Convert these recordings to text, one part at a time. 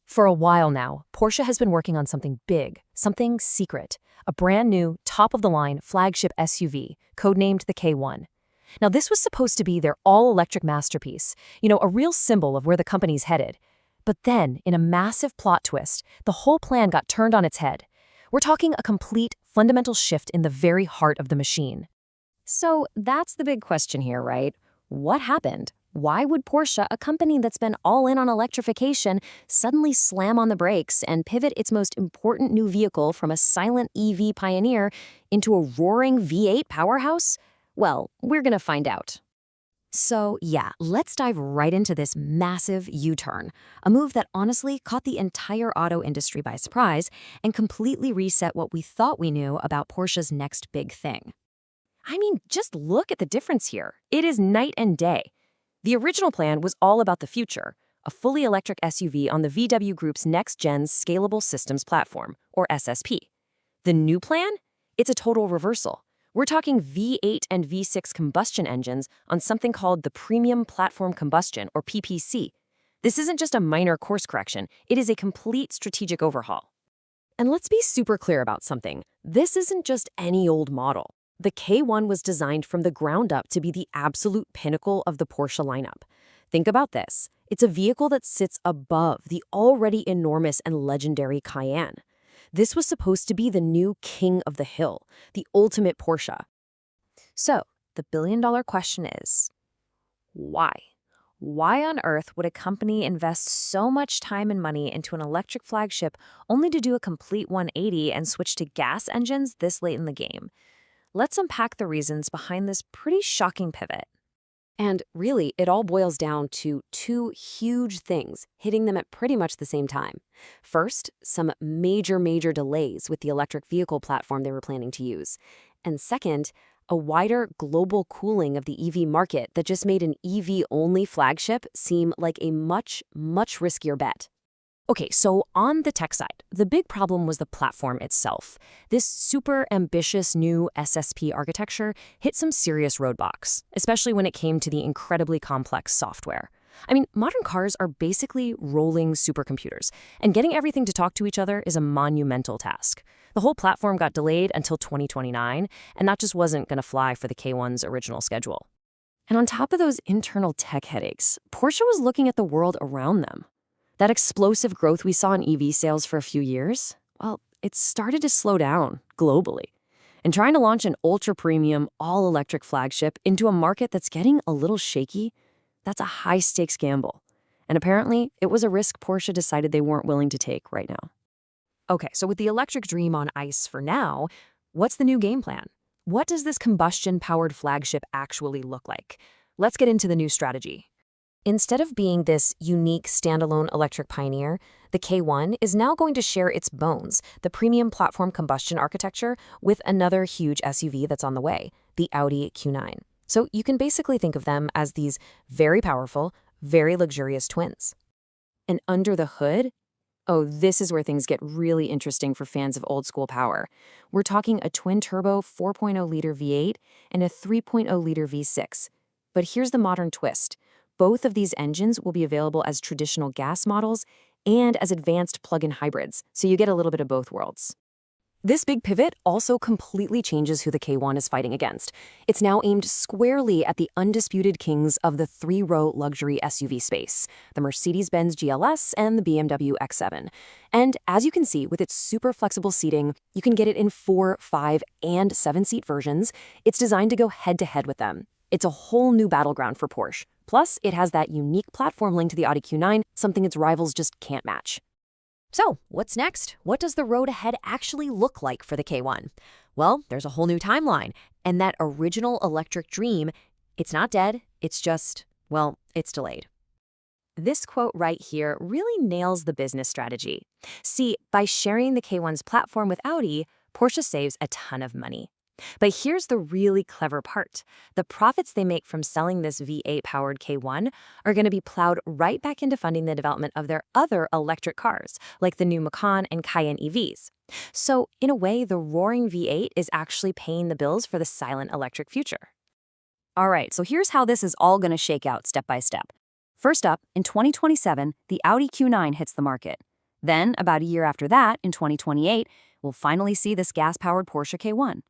For a while now, Porsche has been working on something big, something secret, a brand new, top-of-the-line flagship SUV, codenamed the K1. Now, this was supposed to be their all-electric masterpiece, a real symbol of where the company's headed. But then, in a massive plot twist, the whole plan got turned on its head. We're talking a complete, fundamental shift in the very heart of the machine. So that's the big question here, right? What happened? Why would Porsche, a company that's been all in on electrification, suddenly slam on the brakes and pivot its most important new vehicle from a silent EV pioneer into a roaring V8 powerhouse? Well, we're gonna find out. So yeah, let's dive right into this massive U-turn, a move that honestly caught the entire auto industry by surprise and completely reset what we thought we knew about Porsche's next big thing. I mean, just look at the difference here. It is night and day. The original plan was all about the future, a fully electric SUV on the VW Group's next-gen Scalable Systems Platform, or SSP. The new plan? It's a total reversal. We're talking V8 and V6 combustion engines on something called the Premium Platform Combustion, or PPC. This isn't just a minor course correction, it is a complete strategic overhaul. And let's be super clear about something. This isn't just any old model. The K1 was designed from the ground up to be the absolute pinnacle of the Porsche lineup. Think about this. It's a vehicle that sits above the already enormous and legendary Cayenne. This was supposed to be the new king of the hill, the ultimate Porsche. So, the billion-dollar question is, why? Why on earth would a company invest so much time and money into an electric flagship only to do a complete 180 and switch to gas engines this late in the game? Let's unpack the reasons behind this pretty shocking pivot. And really, it all boils down to two huge things hitting them at pretty much the same time. First, some major delays with the electric vehicle platform they were planning to use. And second, a wider global cooling of the EV market that just made an EV-only flagship seem like a much riskier bet. Okay, so on the tech side, the big problem was the platform itself. This super ambitious new SSP architecture hit some serious roadblocks, especially when it came to the incredibly complex software. I mean, modern cars are basically rolling supercomputers, and getting everything to talk to each other is a monumental task. The whole platform got delayed until 2029, and that just wasn't going to fly for the K1's original schedule. And on top of those internal tech headaches, Porsche was looking at the world around them. That explosive growth we saw in EV sales for a few years, well, it started to slow down globally. And trying to launch an ultra-premium, all-electric flagship into a market that's getting a little shaky, that's a high-stakes gamble. And apparently, it was a risk Porsche decided they weren't willing to take right now. Okay, so with the electric dream on ice for now, what's the new game plan? What does this combustion-powered flagship actually look like? Let's get into the new strategy. Instead of being this unique standalone electric pioneer, the K1 is now going to share its bones, the Premium Platform Combustion architecture, with another huge SUV that's on the way, the Audi Q9. So you can basically think of them as these very powerful, very luxurious twins. And under the hood, oh, this is where things get really interesting for fans of old-school power. We're talking a twin-turbo 4.0-liter V8 and a 3.0-liter V6. But here's the modern twist. Both of these engines will be available as traditional gas models and as advanced plug-in hybrids, so you get a little bit of both worlds. This big pivot also completely changes who the K1 is fighting against. It's now aimed squarely at the undisputed kings of the three-row luxury SUV space, the Mercedes-Benz GLS and the BMW X7. And as you can see, with its super flexible seating, you can get it in 4, 5, and 7-seat versions. It's designed to go head-to-head with them. It's a whole new battleground for Porsche. Plus, it has that unique platform link to the Audi Q9, something its rivals just can't match. So, what's next? What does the road ahead actually look like for the K1? Well, there's a whole new timeline, and that original electric dream, it's not dead, it's just, well, it's delayed. This quote right here really nails the business strategy. See, by sharing the K1's platform with Audi, Porsche saves a ton of money. But here's the really clever part. The profits they make from selling this V8-powered K1 are going to be plowed right back into funding the development of their other electric cars, like the new Macan and Cayenne EVs. So, in a way, the roaring V8 is actually paying the bills for the silent electric future. All right, so here's how this is all going to shake out step by step. First up, in 2027, the Audi Q9 hits the market. Then, about a year after that, in 2028, we'll finally see this gas-powered Porsche K1.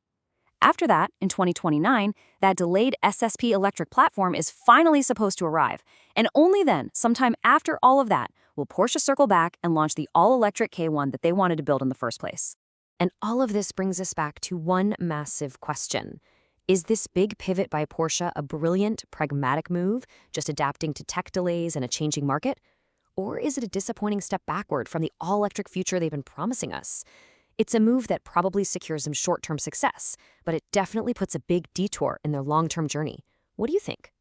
After that, in 2029, that delayed SSP electric platform is finally supposed to arrive. And only then, sometime after all of that, will Porsche circle back and launch the all-electric K1 that they wanted to build in the first place. And all of this brings us back to one massive question. Is this big pivot by Porsche a brilliant, pragmatic move, just adapting to tech delays and a changing market? Or is it a disappointing step backward from the all-electric future they've been promising us? It's a move that probably secures some short-term success, but it definitely puts a big detour in their long-term journey. What do you think?